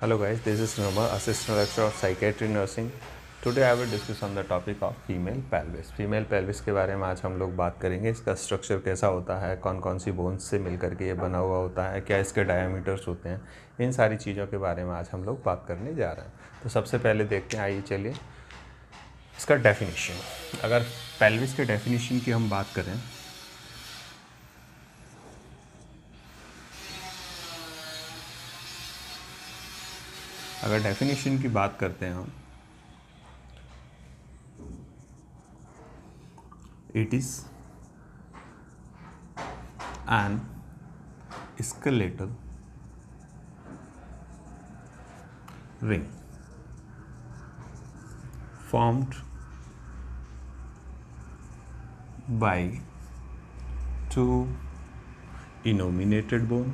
Hello guys, this is Nirmal, Assistant Lecturer of Psychiatry Nursing. Today I will discuss on the topic of female pelvis. Female pelvis के बारे में आज हम लोग बात करेंगे. इसका स्ट्रक्चर कैसा होता है, कौन कौन सी बोन्स से मिलकर के ये बना हुआ होता है, क्या इसके डायमीटर्स होते हैं, इन सारी चीज़ों के बारे में आज हम लोग बात करने जा रहे हैं. तो सबसे पहले देखते हैं, आइए चलिए इसका डेफिनेशन. अगर पेल्विस के डेफिनेशन की हम बात करें करते हैं हम, it is an skeletal ring formed by two innominated bone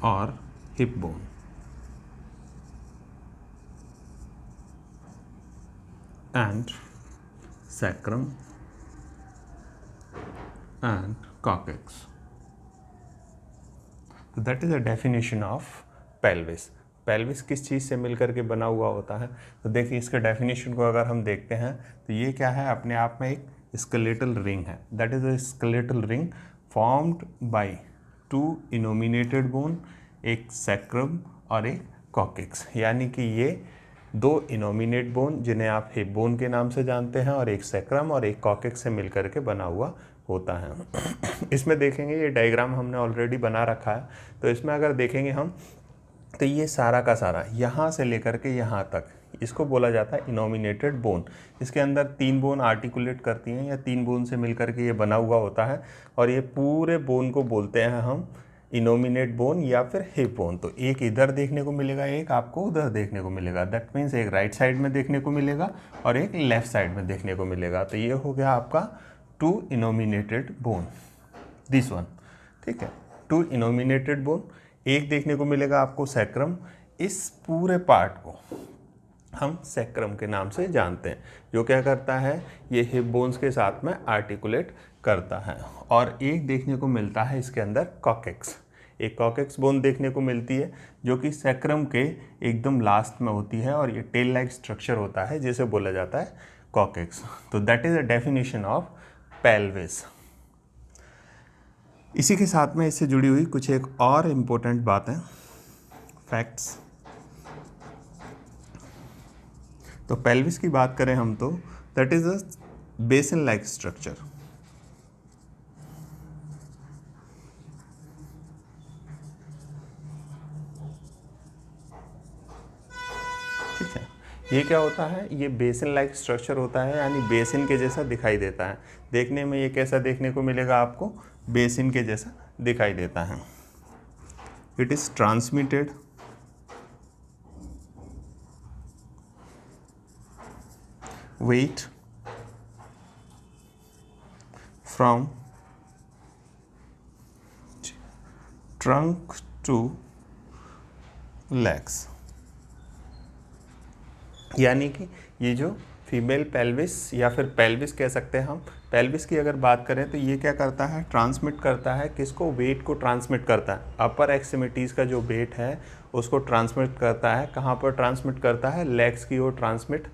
or hip bone and sacrum and coccyx. So that is a definition of pelvis. Pelvis किस चीज़ से मिलकर के बना हुआ होता है? तो देखिए, इसके डेफिनेशन को अगर हम देखते हैं तो ये क्या है, अपने आप में एक स्केलेटल रिंग है. That is a skeletal ring formed by two innominated bone, एक सैक्रम और एक कॉकिक्स. यानी कि ये दो इनोमिनेट बोन जिन्हें आप हिप बोन के नाम से जानते हैं और एक सैक्रम और एक कॉकिक्स से मिलकर के बना हुआ होता है. इसमें देखेंगे, ये डायग्राम हमने ऑलरेडी बना रखा है. तो इसमें अगर देखेंगे हम तो ये सारा का सारा यहाँ से लेकर के यहाँ तक इसको बोला जाता है इनोमिनेटेड बोन. इसके अंदर तीन बोन आर्टिकुलेट करती हैं या तीन बोन से मिलकर के ये बना हुआ होता है और ये पूरे बोन को बोलते हैं हम इनोमिनेट बोन या फिर हिप बोन. तो एक इधर देखने को मिलेगा, एक आपको उधर देखने को मिलेगा. दैट मीन्स एक राइट साइड में देखने को मिलेगा और एक लेफ्ट साइड में देखने को मिलेगा. तो ये हो गया आपका to innominated bone, this one. ठीक है, टू इनोमिनेटेड बोन. एक देखने को मिलेगा आपको सैक्रम. इस पूरे पार्ट को हम सैक्रम के नाम से जानते हैं, जो क्या करता है, ये हिप बोन्स के साथ में आर्टिकुलेट करता है. और एक देखने को मिलता है इसके अंदर कॉकेक्स. एक कॉकेक्स बोन देखने को मिलती है जो कि सैक्रम के एकदम लास्ट में होती है और ये टेल लाइक स्ट्रक्चर होता है जिसे बोला जाता है कॉकेक्स. तो that is a definition of pelvis. इसी के साथ में इससे जुड़ी हुई कुछ एक और इम्पोर्टेंट बात है, फैक्ट्स. तो पेल्विस की बात करें हम तो that is a basin like structure. ठीक है, ये क्या होता है, ये बेसिन लाइक स्ट्रक्चर होता है, यानी बेसिन के जैसा दिखाई देता है. देखने में ये कैसा देखने को मिलेगा आपको, बेसिन के जैसा दिखाई देता है. It is transmitted weight from trunk to legs. यानी कि ये जो फीमेल पेल्विस या फिर पेल्विस कह सकते हैं हम, पेल्विस की अगर बात करें तो ये क्या करता है, ट्रांसमिट करता है किसको, वेट को ट्रांसमिट करता है. अपर एक्सट्रीमिटीज़ का जो वेट है उसको ट्रांसमिट करता है. कहाँ पर ट्रांसमिट करता है, लेग्स की ओर ट्रांसमिट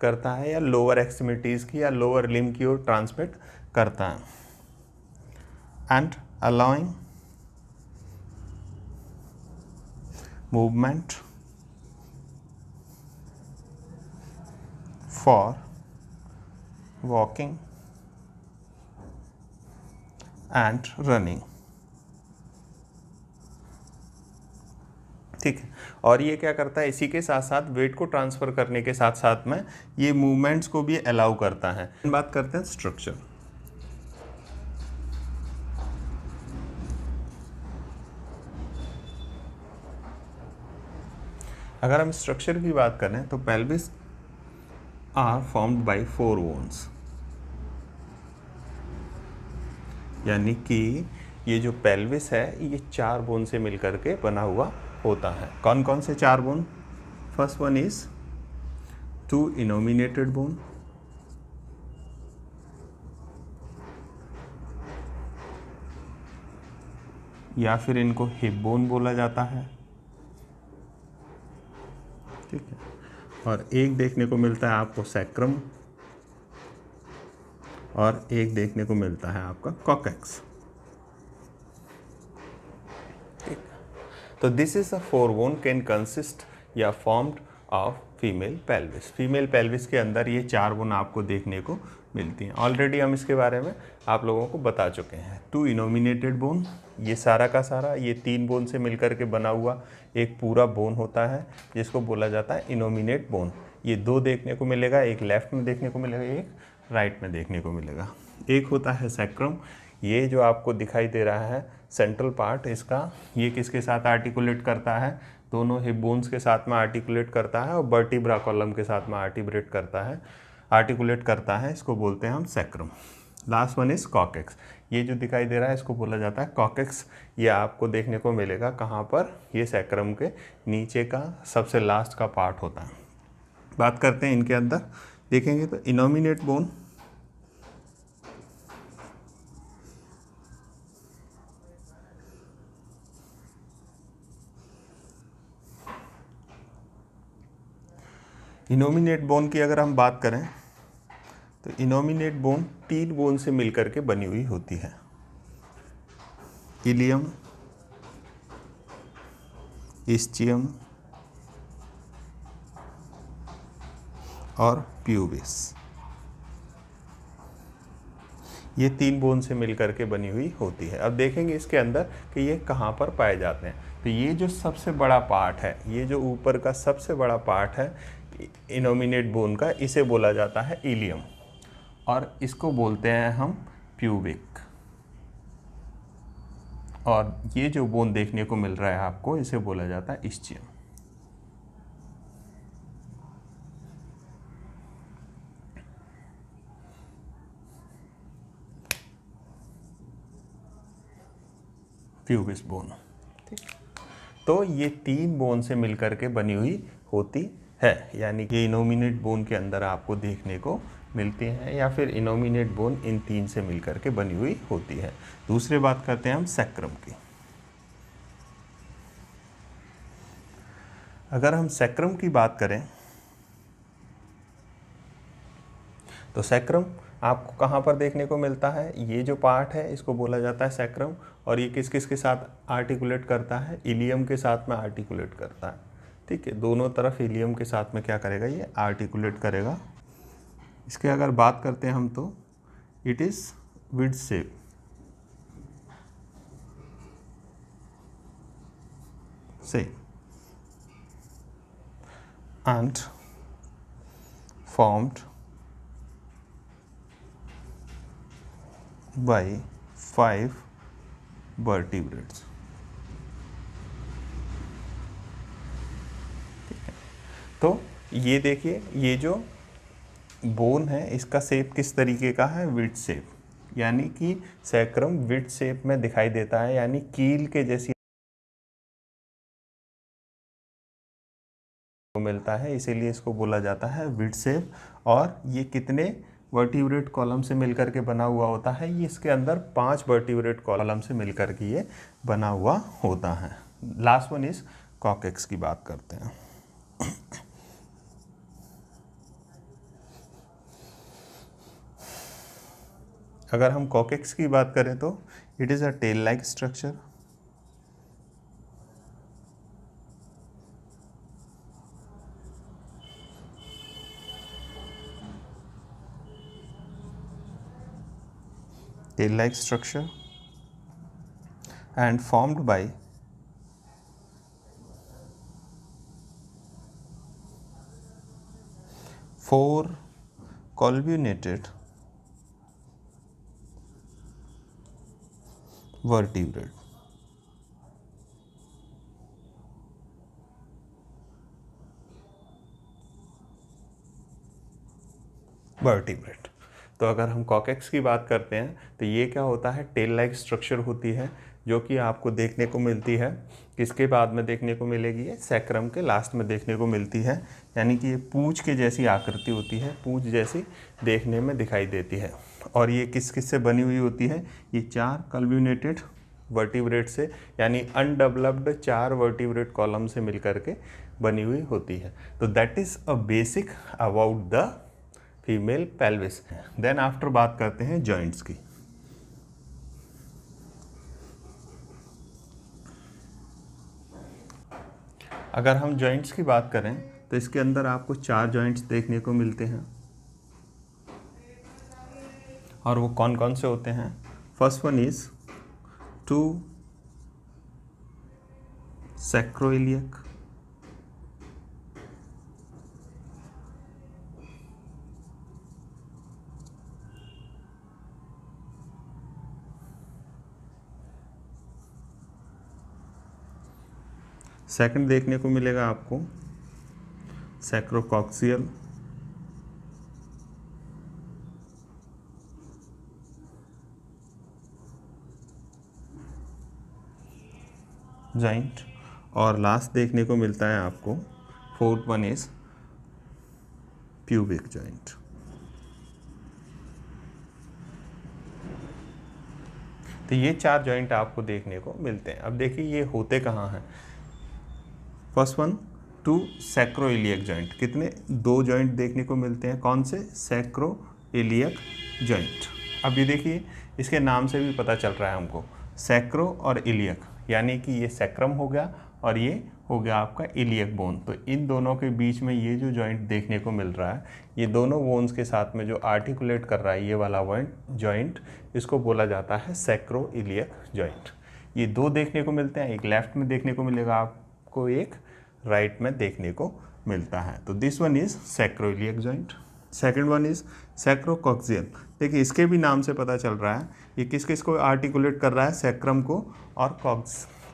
करता है या लोअर एक्सट्रीमिटीज़ की या लोअर लिम्ब की ओर ट्रांसमिट करता है. And allowing movement for walking and running. ठीक है, और ये क्या करता है, इसी के साथ साथ वेट को ट्रांसफ़र करने के साथ साथ में ये मूवमेंट्स को भी अलाउ करता है. बात करते हैं स्ट्रक्चर. अगर हम स्ट्रक्चर की बात करें तो pelvis are formed by 4 bones. यानी कि ये जो पेल्विस है ये 4 बोन से मिलकर के बना हुआ होता है. कौन कौन से 4 bone? First one is 2 innominated bone, या फिर इनको हिप बोन बोला जाता है, ठीक है। और एक देखने को मिलता है आपको सैक्रम, और एक देखने को मिलता है आपका कॉकेक्स, ठीक। तो this is a 4 bone can consist या formed of female pelvis. Female pelvis के अंदर ये 4 बोन आपको देखने को मिलती हैं। ऑलरेडी हम इसके बारे में आप लोगों को बता चुके हैं। 2 इनोमिनेटेड बोन, ये सारा का सारा ये 3 बोन से मिलकर के बना हुआ एक पूरा बोन होता है जिसको बोला जाता है इनोमिनेट बोन। ये 2 देखने को मिलेगा, एक लेफ्ट में देखने को मिलेगा, एक राइट में देखने को मिलेगा। एक होता है सैक्रम, ये जो आपको दिखाई दे रहा है सेंट्रल पार्ट इसका, ये किसके साथ आर्टिकुलेट करता है, दोनों हिप बोन्स के साथ में आर्टिकुलेट करता है और वर्टिब्रा कॉलम के साथ में आर्टिकुलेट करता है, इसको बोलते हैं हम sacrum. Last one is coccyx, ये जो दिखाई दे रहा है इसको बोला जाता है कॉकेक्स। ये आपको देखने को मिलेगा कहाँ पर, ये सैक्रम के नीचे का सबसे लास्ट का पार्ट होता है। बात करते हैं इनके अंदर, देखेंगे तो इनोमिनेट बोन, इनोमिनेट बोन की अगर हम बात करें तो इनोमिनेट बोन 3 बोन से मिलकर के बनी हुई होती है, इलियम, इस्चियम और प्यूबिस। ये 3 बोन से मिलकर के बनी हुई होती है। अब देखेंगे इसके अंदर कि ये कहाँ पर पाए जाते हैं। तो ये जो सबसे बड़ा पार्ट है, ये जो ऊपर का सबसे बड़ा पार्ट है इनोमिनेट बोन का, इसे बोला जाता है इलियम, और इसको बोलते हैं हम प्यूबिक। और ये जो बोन देखने को मिल रहा है आपको, इसे बोला जाता है इस्चियम। प्यूबिस बोन, ठीक। तो ये 3 बोन से मिलकर के बनी हुई होती है, यानी कि इनोमिनेट बोन के अंदर आपको देखने को मिलती हैं, या फिर इनोमिनेट बोन इन 3 से मिलकर के बनी हुई होती है। दूसरी बात करते हैं हम सैक्रम की। अगर हम सैक्रम की बात करें तो सैक्रम आपको कहाँ पर देखने को मिलता है, ये जो पार्ट है इसको बोला जाता है सैक्रम, और ये किस किस के साथ आर्टिकुलेट करता है, इलियम के साथ में आर्टिकुलेट करता है, ठीक है। दोनों तरफ इलियम के साथ में क्या करेगा, ये आर्टिकुलेट करेगा। इसके अगर बात करते हैं हम तो इट इज विड शेप, से एंड फॉर्म्ड बाय 5 वर्टिब्रेट्स, ठीक है। तो ये देखिए, ये जो बोन है इसका शेप किस तरीके का है, विड शेप, यानी कि सैक्रम विड शेप में दिखाई देता है, यानी कील के जैसी मिलता है, इसीलिए इसको बोला जाता है विड शेप। और ये कितने वर्टिब्रेट कॉलम से मिलकर के बना हुआ होता है, ये इसके अंदर 5 वर्टिब्रेट कॉलम से मिलकर के ये बना हुआ होता है। लास्ट वन इज कॉकेक्स की बात करते हैं। अगर हम कॉकेक्स की बात करें तो it is a tail like structure, tail like structure and formed by 4 columnated vertebrate. Vertebrate. तो अगर हम कॉकेक्स की बात करते हैं तो ये क्या होता है, टेल लाइक स्ट्रक्चर होती है, जो कि आपको देखने को मिलती है किसके बाद में देखने को मिलेगी, ये सैक्रम के लास्ट में देखने को मिलती है, यानी कि ये पूंछ के जैसी आकृति होती है, पूंछ जैसी देखने में दिखाई देती है। और ये किस किस से बनी हुई होती है, ये 4 कल्व्यूनेटेड वर्टिब्रेट से, यानी अनडेवलप्ड 4 वर्टिब्रेट कॉलम से मिलकर के बनी हुई होती है। तो that is a basic about the female pelvis. Then after बात करते हैं जॉइंट्स की। अगर हम जॉइंट्स की बात करें तो इसके अंदर आपको 4 जॉइंट्स देखने को मिलते हैं, और वो कौन कौन से होते हैं? First one is 2 sacroiliac, second देखने को मिलेगा आपको सैक्रोकॉक्सियल, जॉइंट, और लास्ट देखने को मिलता है आपको fourth one is pubic joint. तो ये 4 जॉइंट आपको देखने को मिलते हैं। अब देखिए ये होते कहाँ हैं। फर्स्ट वन 2 सैक्रोइलियक जॉइंट, कितने? 2 जॉइंट देखने को मिलते हैं। कौन से? Sacroiliac joint. अब ये देखिए इसके नाम से भी पता चल रहा है हमको, सैक्रो और इलियक, यानी कि ये सैक्रम हो गया और ये हो गया आपका इलियक बोन। तो इन दोनों के बीच में ये जो जॉइंट देखने को मिल रहा है, ये दोनों बोन्स के साथ में जो आर्टिकुलेट कर रहा है ये वाला जॉइंट, इसको बोला जाता है सैक्रो इलियक जॉइंट। ये 2 देखने को मिलते हैं, एक लेफ्ट में देखने को मिलेगा आपको, एक राइट में देखने को मिलता है। तो this one is sacroiliac joint. Second one is sacrococcygeal. देखिए इसके भी नाम से पता चल रहा है ये किस किस को आर्टिकुलेट कर रहा है, सैक्रम को और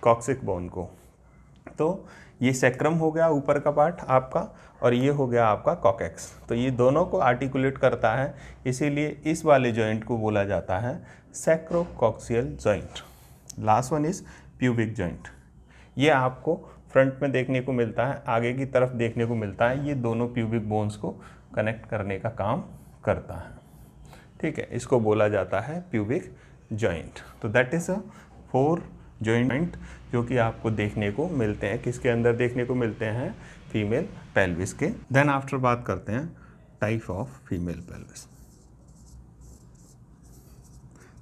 कॉक्सिक बोन को। तो ये सैक्रम हो गया ऊपर का पार्ट आपका, और ये हो गया आपका कॉकेक्स। तो ये दोनों को आर्टिकुलेट करता है, इसीलिए इस वाले जॉइंट को बोला जाता है sacrococcygeal joint. Last one is pubic joint. ये आपको फ्रंट में देखने को मिलता है, आगे की तरफ देखने को मिलता है। ये दोनों प्यूबिक बोन्स को कनेक्ट करने का काम करता है। ठीक है, इसको बोला जाता है प्यूबिक जॉइंट। तो दैट इज अ 4 जॉइंट जो कि आपको देखने को मिलते हैं। किसके अंदर देखने को मिलते हैं? फीमेल पेल्विस के। देन आफ्टर बात करते हैं टाइप ऑफ फीमेल पेल्विस।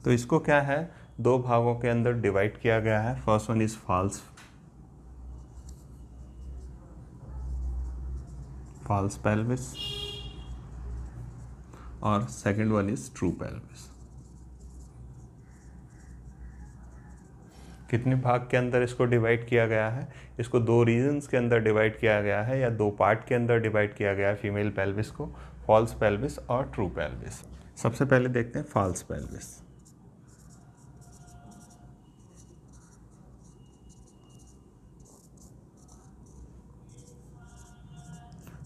तो इसको क्या है, 2 भागों के अंदर डिवाइड किया गया है। First one is false pelvis और second one is true pelvis. कितने भाग के अंदर इसको डिवाइड किया गया है? इसको 2 रीजन्स के अंदर डिवाइड किया गया है, या 2 पार्ट के अंदर डिवाइड किया गया है फीमेल पेल्विस को, फॉल्स पेल्विस और ट्रू पेल्विस। सबसे पहले देखते हैं फॉल्स पेल्विस।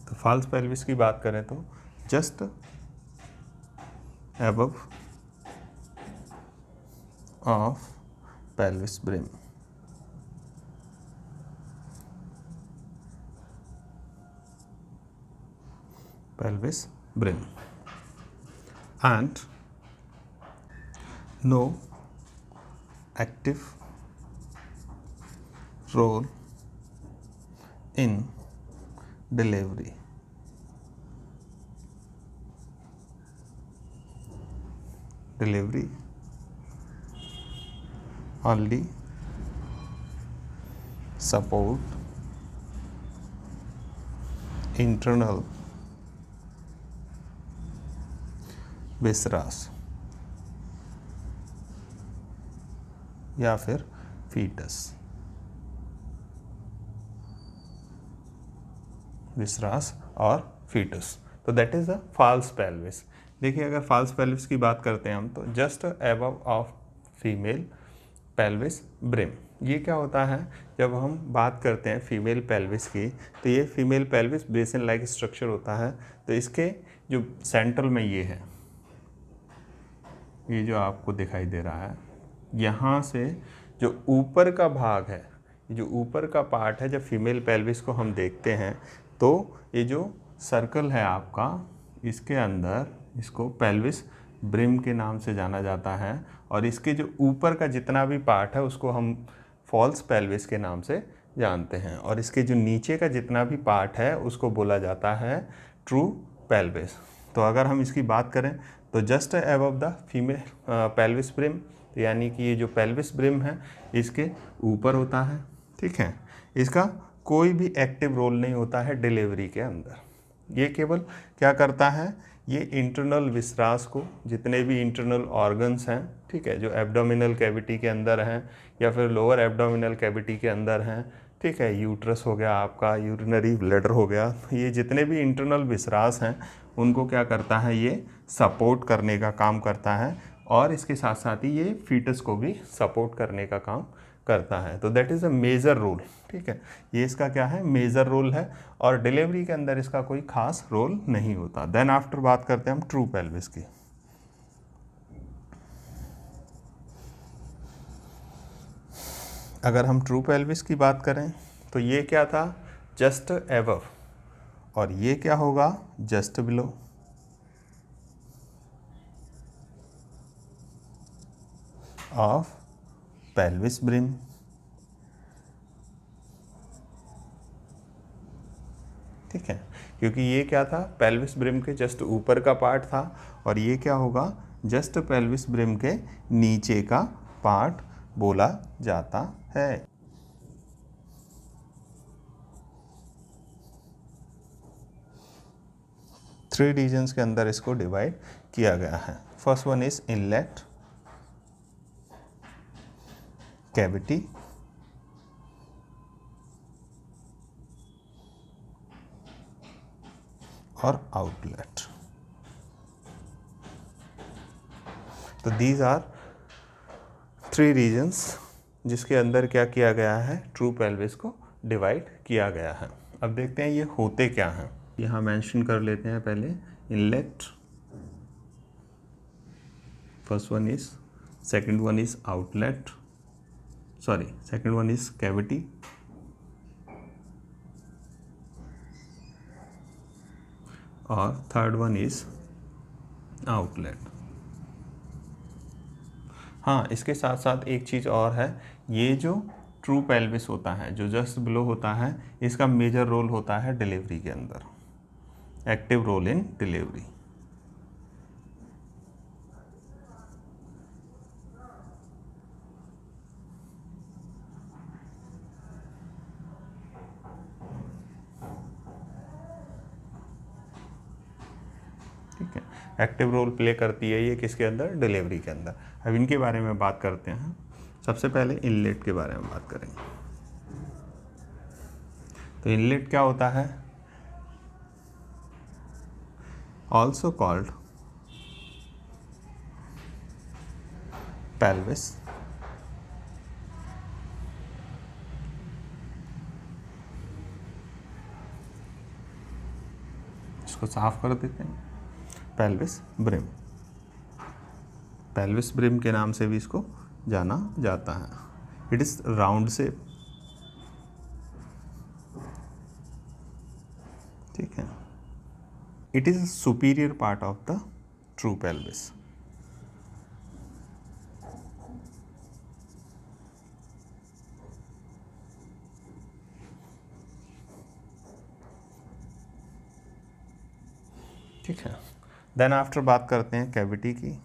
तो फॉल्स पेल्विस की बात करें तो just above of pelvis brim, pelvis brim, and no active role in delivery. Delivery only support internal viscera या फिर फीटस, विसरास और फीटस। तो that is the false pelvis. देखिए अगर फॉल्स पेल्विस की बात करते हैं हम, तो just above of female pelvis brim. ये क्या होता है, जब हम बात करते हैं फीमेल पेल्विस की, तो ये female pelvis basin like structure होता है। तो इसके जो सेंट्रल में ये है, ये जो आपको दिखाई दे रहा है, यहाँ से जो ऊपर का भाग है, जो ऊपर का पार्ट है, जब फीमेल पेल्विस को हम देखते हैं तो ये जो सर्कल है आपका, इसके अंदर इसको पेल्विस ब्रिम के नाम से जाना जाता है। और इसके जो ऊपर का जितना भी पार्ट है उसको हम फॉल्स पेल्विस के नाम से जानते हैं, और इसके जो नीचे का जितना भी पार्ट है उसको बोला जाता है ट्रू पेल्विस। तो अगर हम इसकी बात करें तो just above the female pelvis brim, यानी कि ये जो पेल्विस ब्रिम है इसके ऊपर होता है, ठीक है। इसका कोई भी एक्टिव रोल नहीं होता है डिलीवरी के अंदर। ये केवल क्या करता है, ये इंटरनल विसरास को, जितने भी इंटरनल ऑर्गन्स हैं, ठीक है, जो एब्डोमिनल कैविटी के अंदर हैं या फिर लोअर एब्डोमिनल कैविटी के अंदर हैं, ठीक है, यूट्रस हो गया आपका, यूरिनरी ब्लैडर हो गया, ये जितने भी इंटरनल विसरास हैं उनको क्या करता है, ये सपोर्ट करने का काम करता है, और इसके साथ साथ ही ये फीटस को भी सपोर्ट करने का काम करता है। तो that is a major role, ठीक है, ये इसका क्या है, मेजर रोल है, और डिलीवरी के अंदर इसका कोई खास रोल नहीं होता। देन आफ्टर बात करते हैं हम ट्रू पेल्विस की। अगर हम ट्रू पेल्विस की बात करें तो ये क्या था, जस्ट एबव, और ये क्या होगा, just below. Of pelvis brim, ठीक है, क्योंकि ये क्या था, पेल्विस ब्रिम के जस्ट ऊपर का पार्ट था, और ये क्या होगा, जस्ट पेल्विस ब्रिम के नीचे का पार्ट बोला जाता है। थ्री रीजन्स के अंदर इसको डिवाइड किया गया है। First one is inlet cavity, और आउटलेट। तो दीज आर थ्री रीजन्स जिसके अंदर क्या किया गया है, ट्रू पेल्विस को डिवाइड किया गया है। अब देखते हैं ये होते क्या हैं, यहाँ मेंशन कर लेते हैं पहले। Inlet, first one is, second one is outlet, sorry second one is cavity, और थर्ड वन इज आउटलेट। हाँ, इसके साथ साथ एक चीज़ और है, ये जो ट्रू पेल्विस होता है, जो जस्ट बिलो होता है, इसका मेजर रोल होता है डिलीवरी के अंदर, एक्टिव रोल इन डिलीवरी। ठीक है, एक्टिव रोल प्ले करती है ये किसके अंदर, डिलीवरी के अंदर। अब इनके बारे में बात करते हैं। सबसे पहले इनलेट के बारे में बात करेंगे। तो इनलेट क्या होता है, ऑल्सो कॉल्ड पेल्विस, इसको साफ कर देते हैं, पेल्विस ब्रिम। पेल्विस ब्रिम के नाम से भी इसको जाना जाता है। इट इज राउंड शेप, ठीक है। It is superior part of the true pelvis. ठीक है, देन आफ्टर बात करते हैं कैविटी की।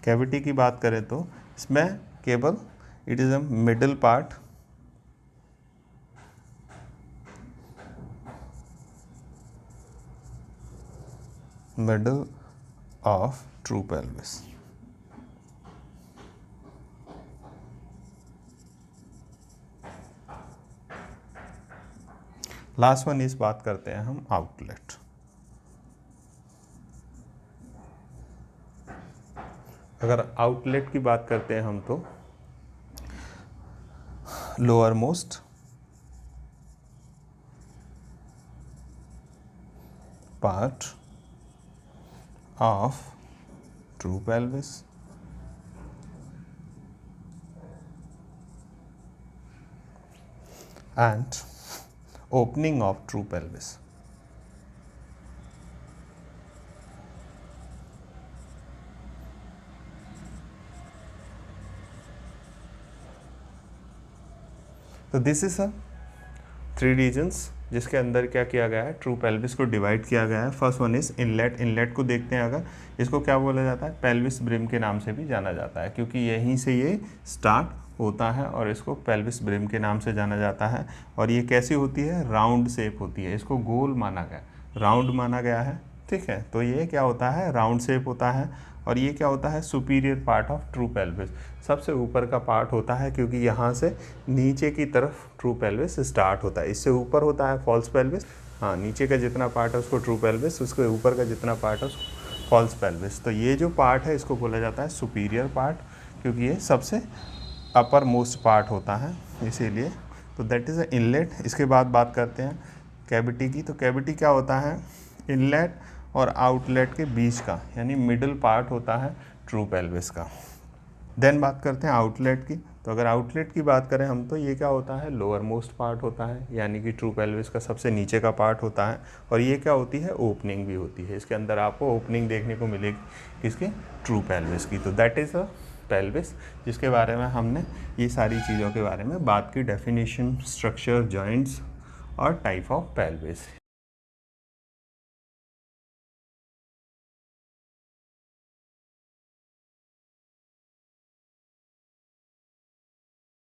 कैविटी की बात करें तो इसमें केवल it is a middle part, middle of true pelvis. Last one इस बात करते हैं हम आउटलेट। अगर आउटलेट की बात करते हैं हम तो lower most part of true pelvis and opening of true pelvis. तो दिस इज अ 3 रीजन्स जिसके अंदर क्या किया गया है, ट्रू पेल्विस को डिवाइड किया गया है। First one is inlet. Inlet को देखते हैं अगर, इसको क्या बोला जाता है, पेल्विस ब्रिम के नाम से भी जाना जाता है, क्योंकि यहीं से ये स्टार्ट होता है और इसको पेल्विस ब्रिम के नाम से जाना जाता है। और ये कैसी होती है, राउंड शेप होती है, इसको गोल माना गया, राउंड माना गया है, ठीक है। तो ये क्या होता है, राउंड शेप होता है। और ये क्या होता है, superior part of true pelvis, सबसे ऊपर का पार्ट होता है, क्योंकि यहाँ से नीचे की तरफ ट्रू पेल्विस स्टार्ट होता है। इससे ऊपर होता है फॉल्स पेल्विस, हाँ, नीचे का जितना पार्ट है उसको ट्रू पेल्विस, उसके ऊपर का जितना पार्ट है उसको फॉल्स पेल्विस। तो ये जो पार्ट है इसको बोला जाता है सुपीरियर पार्ट, क्योंकि ये सबसे अपर मोस्ट पार्ट होता है, इसीलिए। तो दैट इज़ अ इनलेट। इसके बाद बात करते हैं कैविटी की। तो कैविटी क्या होता है, इनलेट और आउटलेट के बीच का, यानी मिडिल पार्ट होता है ट्रू पेल्विस का। देन बात करते हैं आउटलेट की। तो अगर आउटलेट की बात करें हम, तो ये क्या होता है, लोअर मोस्ट पार्ट होता है, यानी कि ट्रू पेल्विस का सबसे नीचे का पार्ट होता है। और ये क्या होती है, ओपनिंग भी होती है, इसके अंदर आपको ओपनिंग देखने को मिलेगी किसके, ट्रू पेल्विस की। तो दैट इज़ अ पेल्विस, जिसके बारे में हमने ये सारी चीज़ों के बारे में बात की, डेफिनेशन, स्ट्रक्चर, जॉइंट्स और टाइप ऑफ पेल्विस।